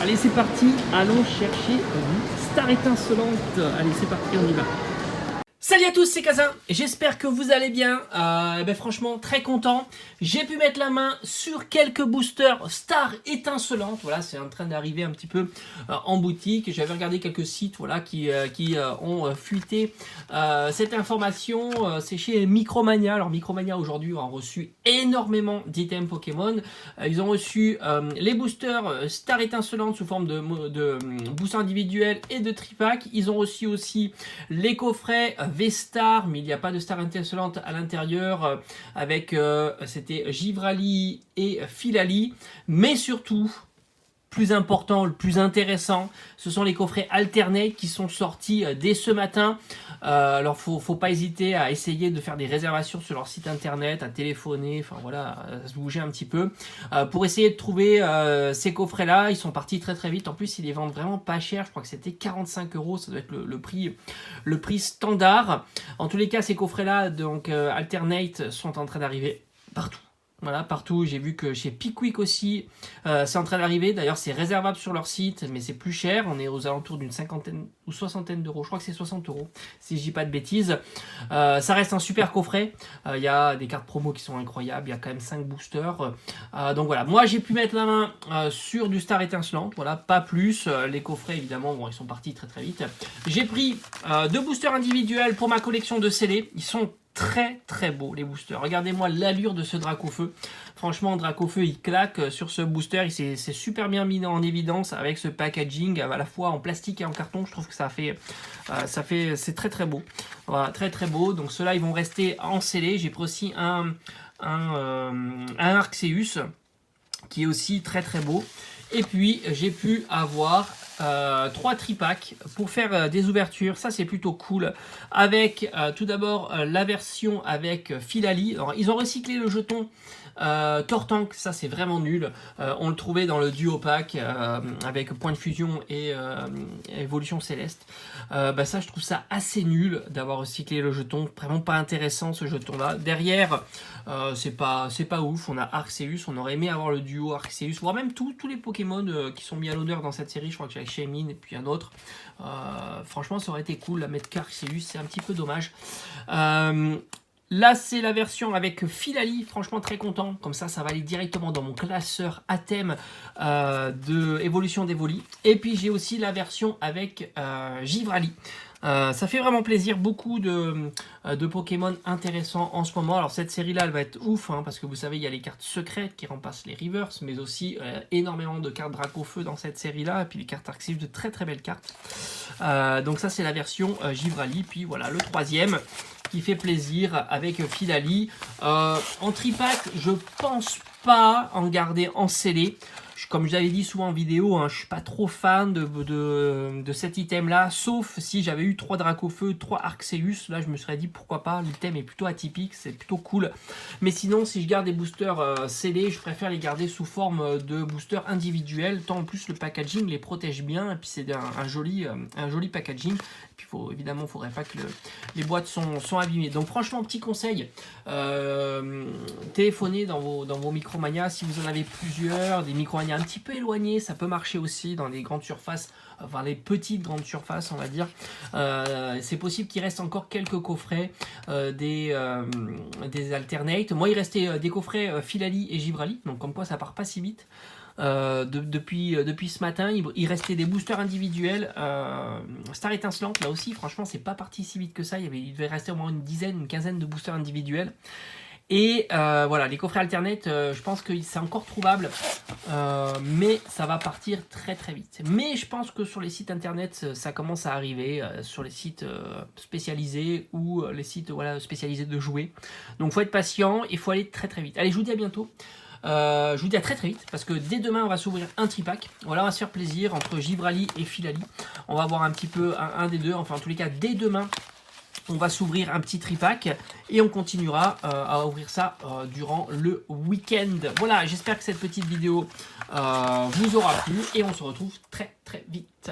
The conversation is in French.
Allez, c'est parti. Allons chercher une star étincelante. Allez, c'est parti, on y va. Salut à tous, c'est Kazin, j'espère que vous allez bien, franchement très content. J'ai pu mettre la main sur quelques boosters stars étincelantes, voilà, c'est en train d'arriver un petit peu en boutique. J'avais regardé quelques sites voilà, qui ont fuité cette information, c'est chez Micromania. Alors Micromania aujourd'hui ont reçu énormément d'items Pokémon, ils ont reçu les boosters stars étincelantes sous forme de boosters individuels et de tripack. Ils ont reçu aussi les coffrets V-Star, mais il n'y a pas de star étincelante à l'intérieur, avec c'était Givrali et Filali, mais surtout, plus important, le plus intéressant, ce sont les coffrets Alternate qui sont sortis dès ce matin. Alors faut pas hésiter à essayer de faire des réservations sur leur site internet, à téléphoner, enfin voilà, à se bouger un petit peu pour essayer de trouver ces coffrets là. Ils sont partis très vite. En plus ils les vendent vraiment pas cher, je crois que c'était 45 €, ça doit être le prix standard. En tous les cas, ces coffrets là donc Alternate sont en train d'arriver partout. Voilà, partout. J'ai vu que chez Pickwick aussi, c'est en train d'arriver. D'ailleurs, c'est réservable sur leur site, mais c'est plus cher. On est aux alentours d'une cinquantaine ou soixantaine d'euros. Je crois que c'est 60 €, si je dis pas de bêtises. Ça reste un super coffret. Il y a des cartes promo qui sont incroyables. Il y a quand même 5 boosters. Donc voilà, moi j'ai pu mettre la main sur du star étincelante. Voilà, pas plus. Les coffrets, évidemment, bon, ils sont partis très vite. J'ai pris 2 boosters individuels pour ma collection de scellés. Ils sont très beau les boosters. Regardez-moi l'allure de ce Dracofeu. Franchement, Dracofeu il claque sur ce booster. C'est super bien mis en évidence avec ce packaging à la fois en plastique et en carton. Je trouve que c'est très beau. Voilà, très beau. Donc ceux-là ils vont rester en scellé. J'ai pris aussi un Arceus qui est aussi très beau. Et puis j'ai pu avoir 3 tripacks pour faire des ouvertures. Ça c'est plutôt cool. Avec tout d'abord la version avec Filali. Alors ils ont recyclé le jeton Tortank, ça c'est vraiment nul. On le trouvait dans le duo pack avec point de fusion et évolution céleste. Ça je trouve ça assez nul d'avoir recyclé le jeton. Vraiment pas intéressant ce jeton là. Derrière c'est pas ouf. On a Arceus, on aurait aimé avoir le duo Arceus, voire même tous les Pokémon qui sont mis à l'honneur dans cette série. Je crois que j'ai Shaymin et puis un autre. Franchement ça aurait été cool à mettre qu'Arceus, c'est un petit peu dommage. Là, c'est la version avec Filali, franchement très content. Comme ça va aller directement dans mon classeur à thème de évolution d'Evoli. Et puis, j'ai aussi la version avec Givrali. Ça fait vraiment plaisir, beaucoup de Pokémon intéressants en ce moment. Alors cette série là elle va être ouf parce que vous savez il y a les cartes secrètes qui remplacent les reverse, mais aussi énormément de cartes Dracofeu dans cette série là, et puis les cartes Arceus, de très belles cartes. Donc ça c'est la version Givrali. Puis voilà le troisième qui fait plaisir avec Filali. En tripack je pense pas en garder en scellé. Comme je l'avais dit souvent en vidéo, je suis pas trop fan de cet item là, sauf si j'avais eu 3 Dracofeu, 3 Arceus, là je me serais dit pourquoi pas, l'item est plutôt atypique, c'est plutôt cool. Mais sinon si je garde des boosters scellés, je préfère les garder sous forme de boosters individuels, tant en plus le packaging les protège bien, et puis c'est un joli packaging. Et puis évidemment il faudrait pas que les boîtes sont abîmées. Donc franchement petit conseil, téléphonez dans vos Micromania si vous en avez plusieurs, des Micromania un petit peu éloigné, ça peut marcher aussi dans les grandes surfaces, enfin les petites grandes surfaces on va dire. C'est possible qu'il reste encore quelques coffrets des Alternate. Moi il restait des coffrets Filali et Givrali, donc comme quoi ça part pas si vite. Depuis ce matin il restait des boosters individuels star étincelante, là aussi franchement c'est pas parti si vite que ça. Il devait rester au moins une quinzaine de boosters individuels. Et voilà, les coffrets Alternate, je pense que c'est encore trouvable, mais ça va partir très vite. Mais je pense que sur les sites internet, ça commence à arriver, sur les sites spécialisés ou les sites spécialisés de jouets. Donc il faut être patient, il faut aller très vite. Allez, je vous dis à bientôt. Je vous dis à très vite, parce que dès demain on va s'ouvrir un tripack. Voilà, on va se faire plaisir entre Givrali et Filali. On va voir un petit peu un des deux, enfin en tous les cas dès demain. On va s'ouvrir un petit tripack et on continuera à ouvrir ça durant le week-end. Voilà, j'espère que cette petite vidéo vous aura plu et on se retrouve très vite.